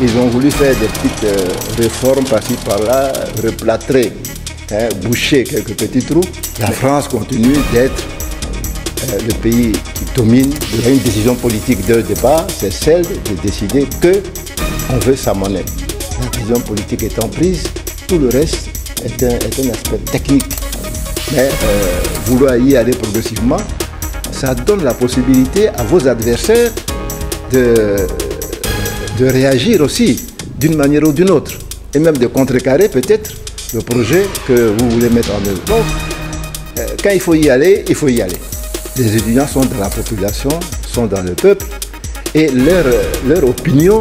Ils ont voulu faire des petites réformes par-ci par-là, replâtrer, boucher quelques petits trous. La France continue d'être le pays qui domine. Il y a une décision politique dès le départ, c'est celle de décider qu'on veut sa monnaie. La décision politique étant prise, tout le reste est un aspect technique. Mais vouloir y aller progressivement, ça donne la possibilité à vos adversaires de réagir aussi d'une manière ou d'une autre, et même de contrecarrer peut-être le projet que vous voulez mettre en œuvre. Donc, quand il faut y aller, il faut y aller. Les étudiants sont dans la population, sont dans le peuple, et leur opinion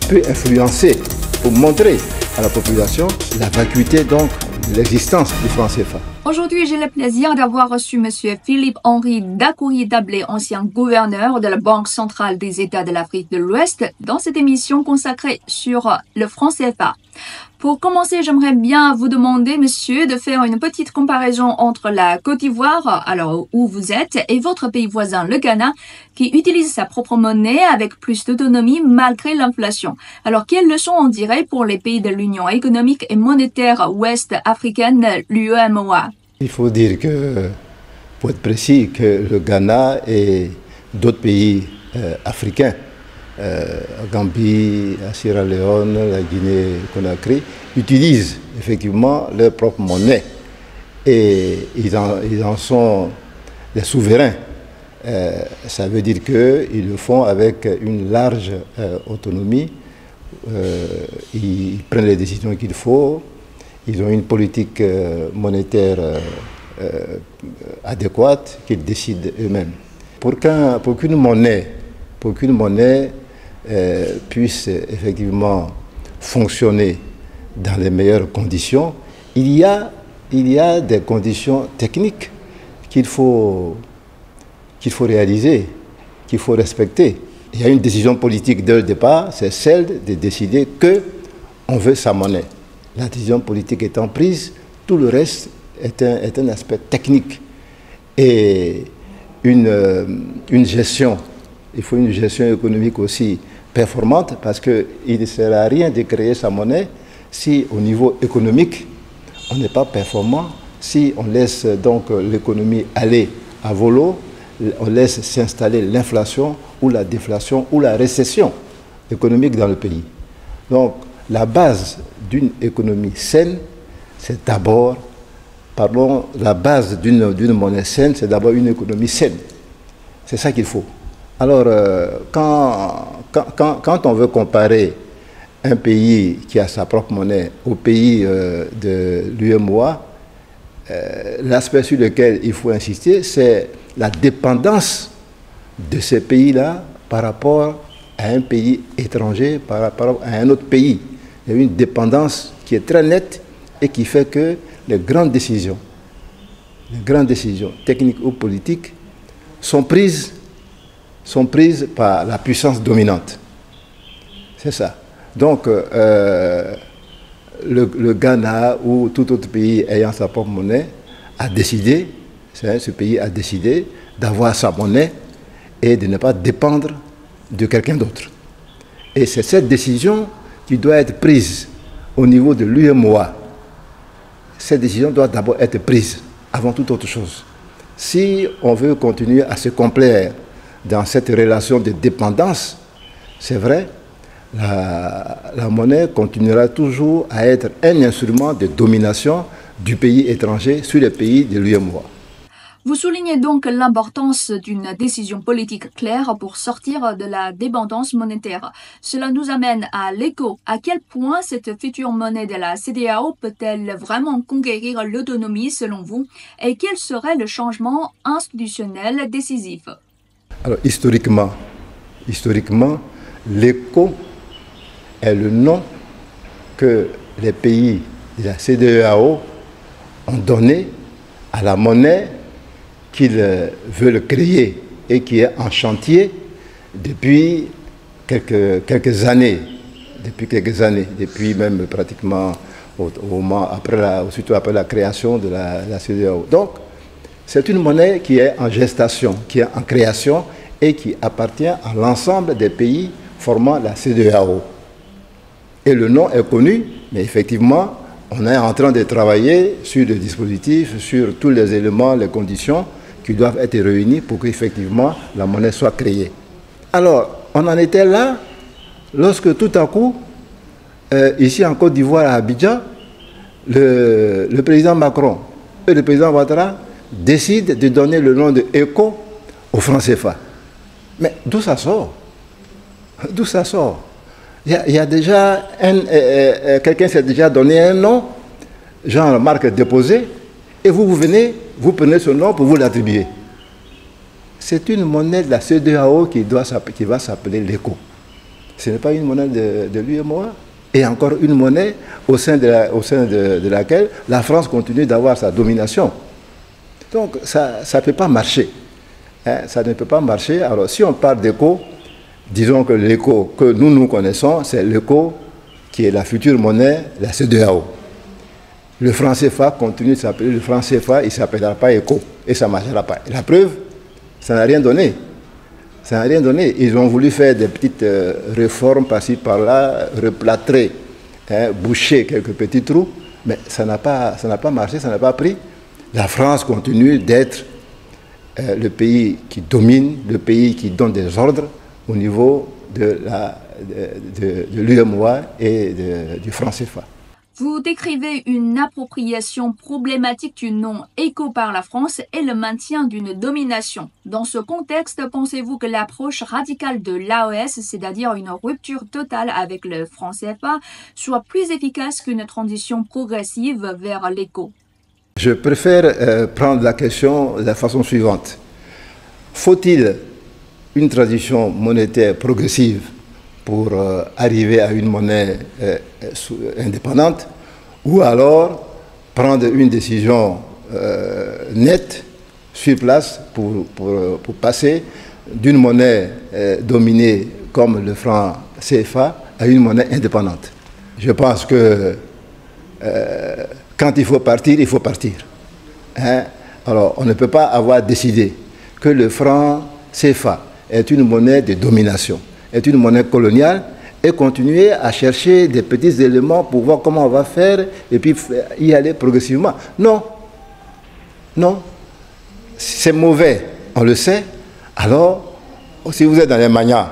peut influencer pour montrer à la population la vacuité donc de l'existence du franc CFA. Aujourd'hui, j'ai le plaisir d'avoir reçu M. Philippe-Henri Dacoury-Dablé, ancien gouverneur de la Banque centrale des États de l'Afrique de l'Ouest, dans cette émission consacrée sur le franc CFA. Pour commencer, j'aimerais bien vous demander, monsieur, de faire une petite comparaison entre la Côte d'Ivoire, alors où vous êtes, et votre pays voisin, le Ghana, qui utilise sa propre monnaie avec plus d'autonomie malgré l'inflation. Alors, quelles leçons on dirait pour les pays de l'Union économique et monétaire ouest africaine, l'UEMOA? Il faut dire que, pour être précis, que le Ghana et d'autres pays africains, Gambie, la Sierra Leone, la Guinée-Conakry, utilisent effectivement leur propre monnaie et ils en sont des souverains. Ça veut dire qu'ils le font avec une large autonomie, ils prennent les décisions qu'il faut, ils ont une politique monétaire adéquate qu'ils décident eux-mêmes. Pour qu'une monnaie puisse effectivement fonctionner dans les meilleures conditions, il y a des conditions techniques qu'il faut réaliser, qu'il faut respecter. Il y a une décision politique dès le départ, c'est celle de décider qu'on veut sa monnaie. La décision politique étant prise, tout le reste est un aspect technique. Et une gestion, il faut une gestion économique aussi performante, parce qu'il ne sert à rien de créer sa monnaie si au niveau économique on n'est pas performant, si on laisse donc l'économie aller à volo, on laisse s'installer l'inflation ou la déflation ou la récession économique dans le pays. Donc la base d'une économie saine, c'est d'abord, la base d'une monnaie saine, c'est d'abord une économie saine. C'est ça qu'il faut. Alors, quand on veut comparer un pays qui a sa propre monnaie au pays de l'UEMOA, l'aspect sur lequel il faut insister, c'est la dépendance de ces pays-là par rapport à un pays étranger, par rapport à un autre pays. Il y a une dépendance qui est très nette et qui fait que les grandes décisions techniques ou politiques sont prises par la puissance dominante. C'est ça. Donc, le Ghana ou tout autre pays ayant sa propre monnaie a décidé, ce pays a décidé d'avoir sa monnaie et de ne pas dépendre de quelqu'un d'autre. Et c'est cette décision qui doit être prise au niveau de l'UEMOA. Cette décision doit d'abord être prise avant toute autre chose. Si on veut continuer à se complaire dans cette relation de dépendance, c'est vrai, la monnaie continuera toujours à être un instrument de domination du pays étranger sur les pays de l'UEMOA. Vous soulignez donc l'importance d'une décision politique claire pour sortir de la dépendance monétaire. Cela nous amène à l'écho. À quel point cette future monnaie de la CEDEAO peut-elle vraiment conquérir l'autonomie selon vous? Et quel serait le changement institutionnel décisif? Alors, historiquement, l'écho est le nom que les pays de la CEDEAO ont donné à la monnaie qu'ils veulent créer et qui est en chantier depuis quelques années, depuis même pratiquement surtout après la création de la CEDEAO. Donc, c'est une monnaie qui est en gestation, qui est en création et qui appartient à l'ensemble des pays formant la CEDEAO. Et le nom est connu, mais effectivement, on est en train de travailler sur le dispositif, sur tous les éléments, les conditions qui doivent être réunies pour qu'effectivement la monnaie soit créée. Alors, on en était là lorsque tout à coup, ici en Côte d'Ivoire, à Abidjan, le président Macron et le président Ouattara décident de donner le nom de ECO au franc CFA. Mais d'où ça sort? D'où ça sort? Il y a déjà quelqu'un s'est déjà donné un nom, genre marque déposée, et vous venez, vous prenez ce nom pour vous l'attribuer. C'est une monnaie de la CEDEAO qui va s'appeler l'ECO. Ce n'est pas une monnaie de l'UEMOA. Et encore une monnaie au sein de laquelle la France continue d'avoir sa domination. Donc ça ne peut pas marcher. Hein, ça ne peut pas marcher. Alors si on parle d'ECO, disons que l'ECO que nous connaissons, c'est l'ECO qui est la future monnaie de la CEDEAO. Le franc CFA continue de s'appeler le franc CFA, il ne s'appellera pas ECO. Et ça ne marchera pas. Et la preuve, ça n'a rien donné. Ça n'a rien donné. Ils ont voulu faire des petites réformes par-ci, par-là, replâtrer, hein, boucher quelques petits trous, mais ça n'a pas marché, ça n'a pas pris. La France continue d'être le pays qui domine, le pays qui donne des ordres au niveau de l'UEMOA et du franc CFA. Vous décrivez une appropriation problématique du nom ECO par la France et le maintien d'une domination. Dans ce contexte, pensez-vous que l'approche radicale de l'AES, c'est-à-dire une rupture totale avec le franc CFA, soit plus efficace qu'une transition progressive vers l'ECO? Je préfère prendre la question de la façon suivante. Faut-il une transition monétaire progressive pour arriver à une monnaie indépendante, ou alors prendre une décision nette sur place pour passer d'une monnaie dominée comme le franc CFA à une monnaie indépendante. Je pense que quand il faut partir, il faut partir. Hein? Alors, on ne peut pas avoir décidé que le franc CFA est une monnaie de domination, est une monnaie coloniale, et continuer à chercher des petits éléments pour voir comment on va faire et puis y aller progressivement. Non. Non. C'est mauvais, on le sait. Alors, si vous êtes dans les manias,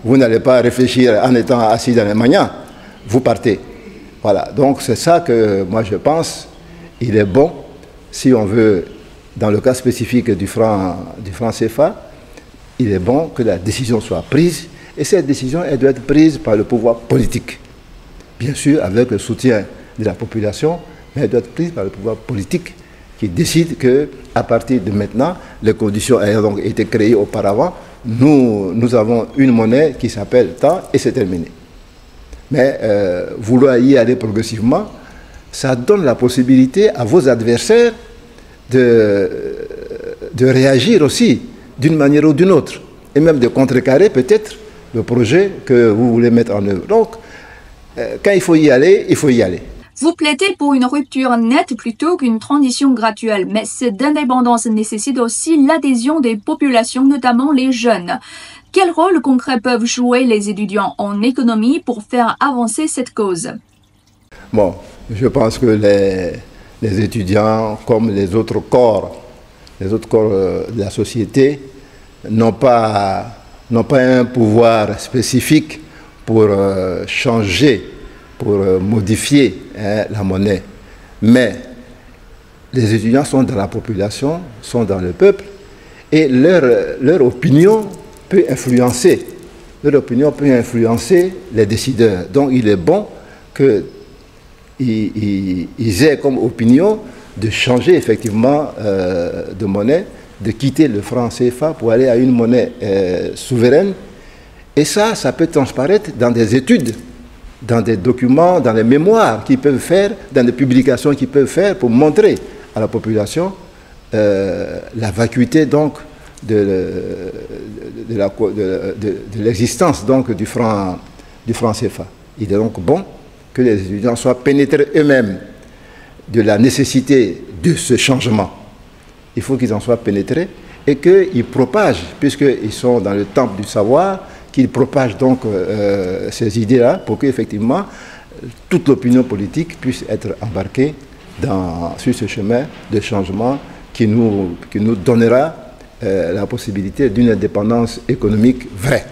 vous n'allez pas réfléchir en étant assis dans les manias, vous partez. Voilà. Donc c'est ça que moi je pense, il est bon, si on veut, dans le cas spécifique du franc CFA, il est bon que la décision soit prise. Et cette décision, elle doit être prise par le pouvoir politique. Bien sûr, avec le soutien de la population, mais elle doit être prise par le pouvoir politique qui décide qu'à partir de maintenant, les conditions ayant donc été créées auparavant, nous avons une monnaie qui s'appelle tant et c'est terminé. Mais vouloir y aller progressivement, ça donne la possibilité à vos adversaires de réagir aussi d'une manière ou d'une autre, et même de contrecarrer peut-être le projet que vous voulez mettre en œuvre. Donc, quand il faut y aller, il faut y aller. Vous plaidez pour une rupture nette plutôt qu'une transition graduelle, mais cette indépendance nécessite aussi l'adhésion des populations, notamment les jeunes. Quel rôle concret peuvent jouer les étudiants en économie pour faire avancer cette cause? Bon, je pense que les étudiants, comme les autres corps de la société, n'ont pas un pouvoir spécifique pour changer, pour modifier la monnaie. Mais les étudiants sont dans la population, sont dans le peuple, et leur opinion peut influencer. Leur opinion peut influencer les décideurs. Donc il est bon qu'ils aient comme opinion de changer effectivement de monnaie, de quitter le franc CFA pour aller à une monnaie souveraine. Et ça peut transparaître dans des études, dans des documents, dans les mémoires qu'ils peuvent faire, dans des publications qu'ils peuvent faire pour montrer à la population la vacuité donc de l'existence donc du franc CFA. Il est donc bon que les étudiants soient pénétrés eux-mêmes de la nécessité de ce changement. Il faut qu'ils en soient pénétrés et qu'ils propagent, puisqu'ils sont dans le temple du savoir, qu'il propage donc ces idées-là pour qu'effectivement toute l'opinion politique puisse être embarquée sur ce chemin de changement qui nous donnera la possibilité d'une indépendance économique vraie.